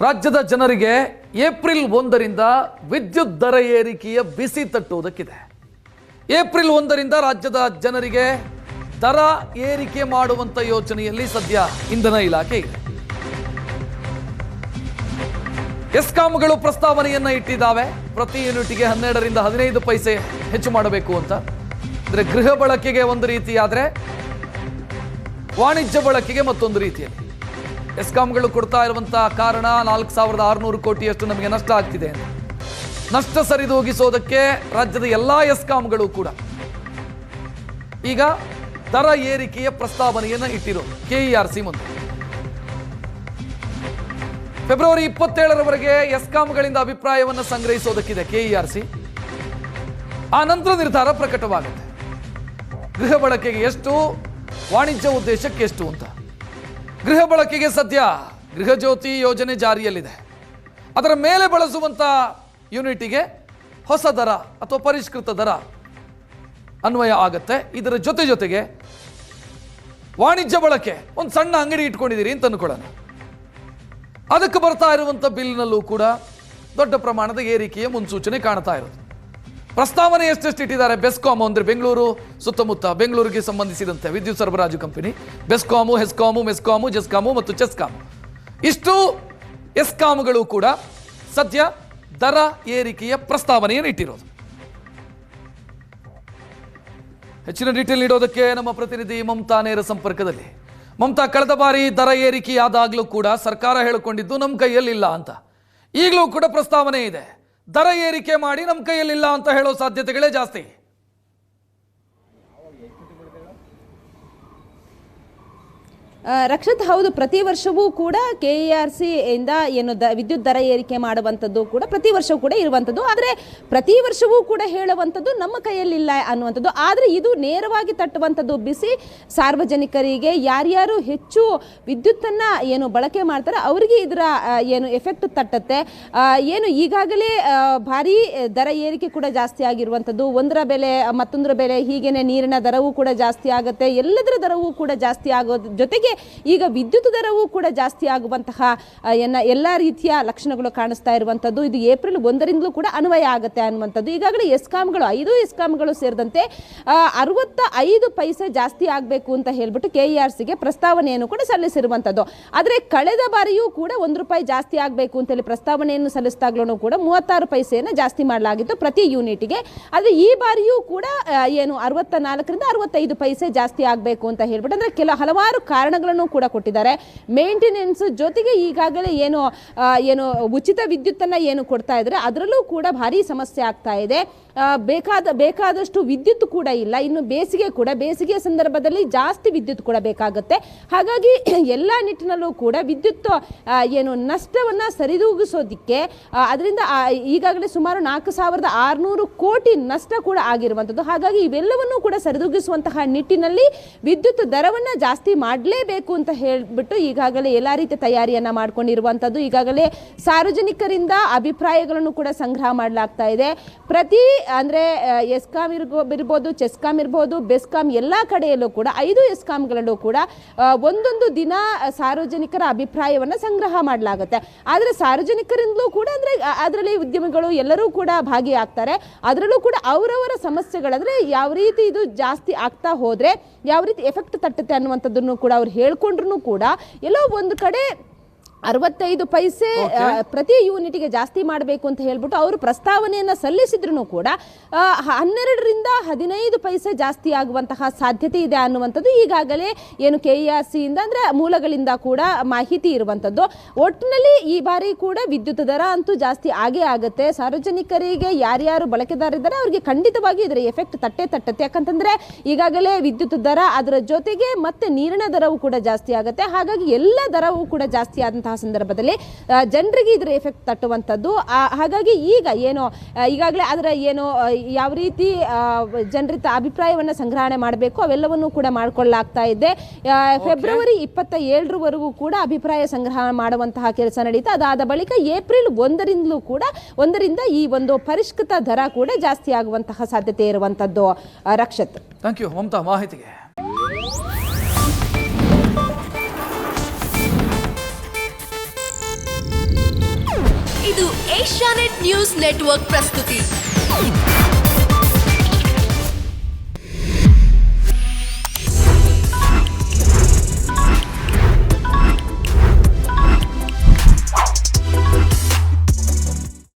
ರಾಜ್ಯದ ಜನರಿಗೆ ಏಪ್ರಿಲ್ 1ರಿಂದ ವಿದ್ಯುತ್ ದರ ಏರಿಕೆಯ ಬಿಸಿ ತಟ್ಟುವುದಕ್ಕಿದೆ. ಏಪ್ರಿಲ್ 1ರಿಂದ ರಾಜ್ಯದ ಜನರಿಗೆ ದರ ಏರಿಕೆ ಮಾಡುವಂತ ಯೋಚನೆಯಲ್ಲಿ ಸದ್ಯ ಇಂಧನ ಇಲಾಖೆ ಇದೆ. ಎಸ್ಕಾಂಗಳು ಪ್ರಸ್ತಾವನೆಯನ್ನ ಇಟ್ಟಿದ್ದಾವೆ. ಪ್ರತಿ ಯೂನಿಟ್ಗೆ 12ರಿಂದ 15 ಪೈಸೆ ಹೆಚ್ಚು ಮಾಡಬೇಕು ಅಂತ. ಅಂದ್ರೆ ಗೃಹ ಬಳಕೆಗೆ ಒಂದು ರೀತಿ ಆದ್ರೆ ವಾಣಿಜ್ಯ ಬಳಕೆಗೆ ಮತ್ತೊಂದು ರೀತಿಯಲ್ಲಿ ಎಸ್ಕಾಂಗಳು ಕೊಡ್ತಾ ಇರುವಂತಹ ಕಾರಣ 4600 ಕೋಟಿಯಷ್ಟು ನಮಗೆ ನಷ್ಟ ಆಗ್ತಿದೆ ಅಂತ. ನಷ್ಟ ಸರಿದೂಗಿಸೋದಕ್ಕೆ ರಾಜ್ಯದ ಎಲ್ಲಾ ಎಸ್ಕಾಂಗಳು ಕೂಡ ಈಗ ದರ ಏರಿಕೆಯ ಪ್ರಸ್ತಾವನೆಯನ್ನ ಇಟ್ಟಿರೋ ಕೆಇಆರ್ಸಿ ಮುಂದೆ. ಫೆಬ್ರವರಿ 27ರವರೆಗೆ ಎಸ್ಕಾಂಗಳಿಂದ ಅಭಿಪ್ರಾಯವನ್ನು ಸಂಗ್ರಹಿಸೋದಕ್ಕಿದೆ ಕೆಇಆರ್ಸಿ. ಆ ನಂತರ ನಿರ್ಧಾರ ಪ್ರಕಟವಾಗುತ್ತೆ. ಗೃಹ ಬಳಕೆಗೆ ಎಷ್ಟು, ವಾಣಿಜ್ಯ ಉದ್ದೇಶಕ್ಕೆ ಎಷ್ಟು ಅಂತ. ಗೃಹ ಬಳಕೆಗೆ ಸದ್ಯ ಗೃಹ ಜ್ಯೋತಿ ಯೋಜನೆ ಜಾರಿಯಲ್ಲಿದೆ. ಅದರ ಮೇಲೆ ಬಳಸುವಂತ ಯೂನಿಟಿಗೆ ಹೊಸ ದರ ಅಥವಾ ಪರಿಷ್ಕೃತ ದರ ಅನ್ವಯ ಆಗುತ್ತೆ. ಇದರ ಜೊತೆಗೆ ವಾಣಿಜ್ಯ ಬಳಕೆ ಒಂದು ಸಣ್ಣ ಅಂಗಡಿ ಇಟ್ಕೊಂಡಿದ್ದೀರಿ ಅಂತ ಅನ್ಕೊಳ್ಳೋಣ, ಅದಕ್ಕೆ ಬರ್ತಾ ಇರುವಂತ ಬಿಲ್ನಲ್ಲೂ ಕೂಡ ದೊಡ್ಡ ಪ್ರಮಾಣದ ಏರಿಕೆಯ ಮುನ್ಸೂಚನೆ ಕಾಣ್ತಾ ಇರೋದು. ಪ್ರಸ್ತಾವನೆ ಎಷ್ಟೆಷ್ಟು ಇಟ್ಟಿದ್ದಾರೆ ಬೆಸ್ಕಾಮ್ ಅಂದ್ರೆ ಬೆಂಗಳೂರು ಸುತ್ತಮುತ್ತ ಬೆಂಗಳೂರಿಗೆ ಸಂಬಂಧಿಸಿದಂತೆ ವಿದ್ಯುತ್ ಸರಬರಾಜು ಕಂಪನಿ ಬೆಸ್ಕಾಮು, ಹೆಸ್ಕಾಮು, ಮೆಸ್ಕಾಮು, ಜೆಸ್ಕಾಮು ಮತ್ತು ಚೆಸ್ಕಾಮು, ಇಷ್ಟು ಎಸ್ಕಾಂಗಳು ಕೂಡ ಸದ್ಯ ದರ ಏರಿಕೆಯ ಪ್ರಸ್ತಾವನೆಯನ್ನು ಇಟ್ಟಿರೋದು. ಹೆಚ್ಚಿನ ಡೀಟೇಲ್ ನೀಡೋದಕ್ಕೆ ನಮ್ಮ ಪ್ರತಿನಿಧಿ ಮಮತಾ ನೇರ ಸಂಪರ್ಕದಲ್ಲಿ. ಮಮತಾ, ಕಳೆದ ಬಾರಿ ದರ ಏರಿಕೆಯಾದಾಗಲೂ ಕೂಡ ಸರ್ಕಾರ ಹೇಳಿಕೊಂಡಿದ್ದು ನಮ್ಮ ಕೈಯಲ್ಲಿಲ್ಲ ಅಂತ. ಈಗಲೂ ಕೂಡ ಪ್ರಸ್ತಾವನೆ ಇದೆ, ದರ ಏರಿಕೆ ಮಾಡಿ ನಮ್ಮ ಕೈಯಲ್ಲಿಲ್ಲ ಅಂತ ಹೇಳೋ ಸಾಧ್ಯತೆಗಳೇ ಜಾಸ್ತಿ. ರಕ್ಷಿತ್, ಹೌದು, ಪ್ರತಿ ವರ್ಷವೂ ಕೂಡ ಕೆಇಆರ್ಸಿ ಇಂದ ಏನು ವಿದ್ಯುತ್ ದರ ಏರಿಕೆ ಮಾಡುವಂಥದ್ದು ಕೂಡ ಪ್ರತಿ ವರ್ಷವೂ ಕೂಡ ಇರುವಂಥದ್ದು. ಆದರೆ ಪ್ರತಿ ವರ್ಷವೂ ಕೂಡ ಹೇಳುವಂಥದ್ದು ನಮ್ಮ ಕೈಯಲ್ಲಿಲ್ಲ ಅನ್ನುವಂಥದ್ದು. ಆದರೆ ಇದು ನೇರವಾಗಿ ತಟ್ಟುವಂಥದ್ದು ಬಿಸಿ ಸಾರ್ವಜನಿಕರಿಗೆ, ಯಾರ್ಯಾರು ಹೆಚ್ಚು ವಿದ್ಯುತ್ತನ್ನು ಏನು ಬಳಕೆ ಮಾಡ್ತಾರೆ ಅವರಿಗೆ ಇದರ ಏನು ಎಫೆಕ್ಟ್ ತಟ್ಟುತ್ತೆ. ಏನು ಈಗಾಗಲೇ ಭಾರಿ ದರ ಏರಿಕೆ ಕೂಡ ಜಾಸ್ತಿ ಆಗಿರುವಂಥದ್ದು, ಒಂದರ ಬೆಲೆ ಮತ್ತೊಂದರ ಬೆಲೆ, ಹೀಗೇನೆ ನೀರಿನ ದರವೂ ಕೂಡ ಜಾಸ್ತಿ ಆಗುತ್ತೆ, ಎಲ್ಲದರ ದರವೂ ಕೂಡ ಜಾಸ್ತಿ ಆಗೋದ್ರ ಜೊತೆಗೆ ಈಗ ವಿದ್ಯುತ್ ದರವೂ ಕೂಡ ಜಾಸ್ತಿ ಆಗುವಂತಹ ಎಲ್ಲ ರೀತಿಯ ಲಕ್ಷಣಗಳು ಕಾಣಿಸ್ತಾ ಇರುವಂಥದ್ದು. ಇದು ಏಪ್ರಿಲ್ 1ರಿಂದಲೂ ಕೂಡ ಅನ್ವಯ ಆಗುತ್ತೆ ಅನ್ನುವಂಥದ್ದು. ಈಗಾಗಲೇ ಎಸ್ಕಾಂಗಳು 5 ಎಸ್ಕಾಂಗಳು ಸೇರಿದಂತೆ 65 ಪೈಸೆ ಜಾಸ್ತಿ ಆಗಬೇಕು ಅಂತ ಹೇಳ್ಬಿಟ್ಟು ಕೆಇಆರ್ಸಿಗೆ ಪ್ರಸ್ತಾವನೆಯನ್ನು ಕೂಡ ಸಲ್ಲಿಸಿರುವಂಥದ್ದು. ಆದರೆ ಕಳೆದ ಬಾರಿಯೂ ಕೂಡ ₹1 ಜಾಸ್ತಿ ಆಗಬೇಕು ಅಂತೇಳಿ ಪ್ರಸ್ತಾವನೆಯನ್ನು ಸಲ್ಲಿಸಿದಾಗಲೂ ಕೂಡ 36 ಪೈಸೆಯನ್ನು ಜಾಸ್ತಿ ಮಾಡಲಾಗಿತ್ತು ಪ್ರತಿ ಯೂನಿಟ್ಗೆ. ಆದರೆ ಈ ಬಾರಿಯೂ ಕೂಡ ಏನು 64ರಿಂದ 65 ಪೈಸೆ ಜಾಸ್ತಿ ಆಗಬೇಕು ಅಂತ ಹೇಳ್ಬಿಟ್ಟು ಅಂದ್ರೆ ಹಲವಾರು ಕಾರಣಗಳನ್ನು ಕೂಡ ಕೊಟ್ಟಿದ್ದಾರೆ. ಮೇಂಟೆನೆನ್ಸ್ ಜೊತೆಗೆ ಈಗಾಗಲೇ ಏನು ಉಚಿತ ವಿದ್ಯುತ್ತನ್ನು ಏನು ಕೊಡ್ತಾ ಇದ್ರೆ ಅದರಲ್ಲೂ ಕೂಡ ಭಾರಿ ಸಮಸ್ಯೆ ಆಗ್ತಾ ಇದೆ. ಬೇಕಾದಷ್ಟು ವಿದ್ಯುತ್ ಕೂಡ ಇಲ್ಲ. ಇನ್ನು ಬೇಸಿಗೆ ಸಂದರ್ಭದಲ್ಲಿ ಜಾಸ್ತಿ ವಿದ್ಯುತ್ ಕೂಡ ಬೇಕಾಗುತ್ತೆ. ಹಾಗಾಗಿ ಎಲ್ಲ ನಿಟ್ಟಿನಲ್ಲೂ ಕೂಡ ವಿದ್ಯುತ್ ಏನು ನಷ್ಟವನ್ನು ಸರಿದೂಗಿಸೋದಿಕ್ಕೆ ಅದರಿಂದ ಈಗಾಗಲೇ ಸುಮಾರು 4600 ಕೋಟಿ ನಷ್ಟ ಕೂಡ ಆಗಿರುವಂಥದ್ದು. ಹಾಗಾಗಿ ಇವೆಲ್ಲವನ್ನೂ ಕೂಡ ಸರಿದೂಗಿಸುವಂತಹ ನಿಟ್ಟಿನಲ್ಲಿ ವಿದ್ಯುತ್ ದರವನ್ನು ಜಾಸ್ತಿ ಮಾಡಲೇಬೇಕು ಅಂತ ಹೇಳ್ಬಿಟ್ಟು ಈಗಾಗಲೇ ಎಲ್ಲ ರೀತಿಯ ತಯಾರಿಯನ್ನ ಮಾಡ್ಕೊಂಡಿರುವಂಥದ್ದು. ಈಗಾಗಲೇ ಸಾರ್ವಜನಿಕರಿಂದ ಅಭಿಪ್ರಾಯಗಳನ್ನು ಕೂಡ ಸಂಗ್ರಹ ಮಾಡಲಾಗ್ತಾ ಇದೆ. ಪ್ರತಿ ಅಂದ್ರೆ ಎಸ್ಕಾಂ ಇರ್ಬೋದು, ಚೆಸ್ಕಾಂ ಇರ್ಬೋದು, ಬೆಸ್ಕಾಂ ಎಲ್ಲ ಕಡೆಯಲ್ಲೂ ಕೂಡ 5 ಎಸ್ಕಾಂಗಳಲ್ಲೂ ಕೂಡ ಒಂದೊಂದು ದಿನ ಸಾರ್ವಜನಿಕರ ಅಭಿಪ್ರಾಯವನ್ನು ಸಂಗ್ರಹ ಮಾಡಲಾಗುತ್ತೆ. ಆದರೆ ಸಾರ್ವಜನಿಕರಿಂದಲೂ ಕೂಡ ಅಂದ್ರೆ ಅದರಲ್ಲಿ ಉದ್ಯಮಿಗಳು ಎಲ್ಲರೂ ಕೂಡ ಭಾಗಿಯಾಗ್ತಾರೆ. ಅದರಲ್ಲೂ ಕೂಡ ಅವರವರ ಸಮಸ್ಯೆಗಳಂದ್ರೆ ಯಾವ ರೀತಿ ಇದು ಜಾಸ್ತಿ ಆಗ್ತಾ ಹೋದ್ರೆ ಯಾವ ರೀತಿ ಎಫೆಕ್ಟ್ ತಟ್ಟುತ್ತೆ ಅನ್ನುವಂಥದ್ದನ್ನು ಕೂಡ ಅವ್ರು ಹೇಳ್ಕೊಂಡ್ರು ಕೂಡ ಎಲ್ಲೋ ಒಂದು ಕಡೆ 65 ಪೈಸೆ ಪ್ರತಿ ಯೂನಿಟ್ಗೆ ಜಾಸ್ತಿ ಮಾಡಬೇಕು ಅಂತ ಹೇಳ್ಬಿಟ್ಟು ಅವರು ಪ್ರಸ್ತಾವನೆಯನ್ನ ಸಲ್ಲಿಸಿದ್ರು ಕೂಡ 12ರಿಂದ 15 ಪೈಸೆ ಜಾಸ್ತಿ ಆಗುವಂತಹ ಸಾಧ್ಯತೆ ಇದೆ ಅನ್ನುವಂಥದ್ದು ಈಗಾಗಲೇ ಏನು ಕೆಇಆರ್ಸಿ ಇಂದ ಅಂದ್ರೆ ಮೂಲಗಳಿಂದ ಕೂಡ ಮಾಹಿತಿ ಇರುವಂಥದ್ದು. ಒಟ್ಟಿನಲ್ಲಿ ಈ ಬಾರಿ ಕೂಡ ವಿದ್ಯುತ್ ದರ ಅಂತೂ ಜಾಸ್ತಿ ಆಗೇ ಆಗುತ್ತೆ. ಸಾರ್ವಜನಿಕರಿಗೆ ಯಾರ್ಯಾರು ಬಳಕೆದಾರರಿದ್ದಾರೆ ಅವರಿಗೆ ಖಂಡಿತವಾಗಿ ಇದರ ಎಫೆಕ್ಟ್ ತಟ್ಟುತ್ತೆ. ಯಾಕಂತಂದ್ರೆ ಈಗಾಗಲೇ ವಿದ್ಯುತ್ ದರ ಅದರ ಜೊತೆಗೆ ಮತ್ತೆ ನೀರಿನ ದರವೂ ಕೂಡ ಜಾಸ್ತಿ ಆಗುತ್ತೆ. ಹಾಗಾಗಿ ಎಲ್ಲ ದರವೂ ಕೂಡ ಜಾಸ್ತಿ ಆದಂತಹ ಸಂದರ್ಭದಲ್ಲಿ ಜನರಿಗೆ ಇದರ ಎಫೆಕ್ಟ್ ತಟ್ಟುವಂಥದ್ದು. ಹಾಗಾಗಿ ಈಗ ಈಗಾಗಲೇ ಅದರ ಯಾವ ರೀತಿ ಜನರ ಅಭಿಪ್ರಾಯವನ್ನು ಸಂಗ್ರಹಣೆ ಮಾಡಬೇಕು ಅವೆಲ್ಲವನ್ನೂ ಕೂಡ ಮಾಡಿಕೊಳ್ಳಲಾಗ್ತಾ ಇದೆ. ಫೆಬ್ರವರಿ 27ರವರೆಗೂ ಕೂಡ ಅಭಿಪ್ರಾಯ ಸಂಗ್ರಹ ಮಾಡುವಂತಹ ಕೆಲಸ ನಡೀತಾ. ಅದಾದ ಬಳಿಕ ಏಪ್ರಿಲ್ 1ರಿಂದ ಈ ಒಂದು ಪರಿಷ್ಕೃತ ದರ ಕೂಡ ಜಾಸ್ತಿ ಆಗುವಂತಹ ಸಾಧ್ಯತೆ ಇರುವಂತದ್ದು. ರಕ್ಷಿತ್, ಥ್ಯಾಂಕ್ ಯು ಮಮತಾ ಮಾಹಿತಿಗೆ. ಇದು ಏಷ್ಯಾನೆಟ್ ನ್ಯೂಸ್ ನೆಟ್ವರ್ಕ್ ಪ್ರಸ್ತುತಿ.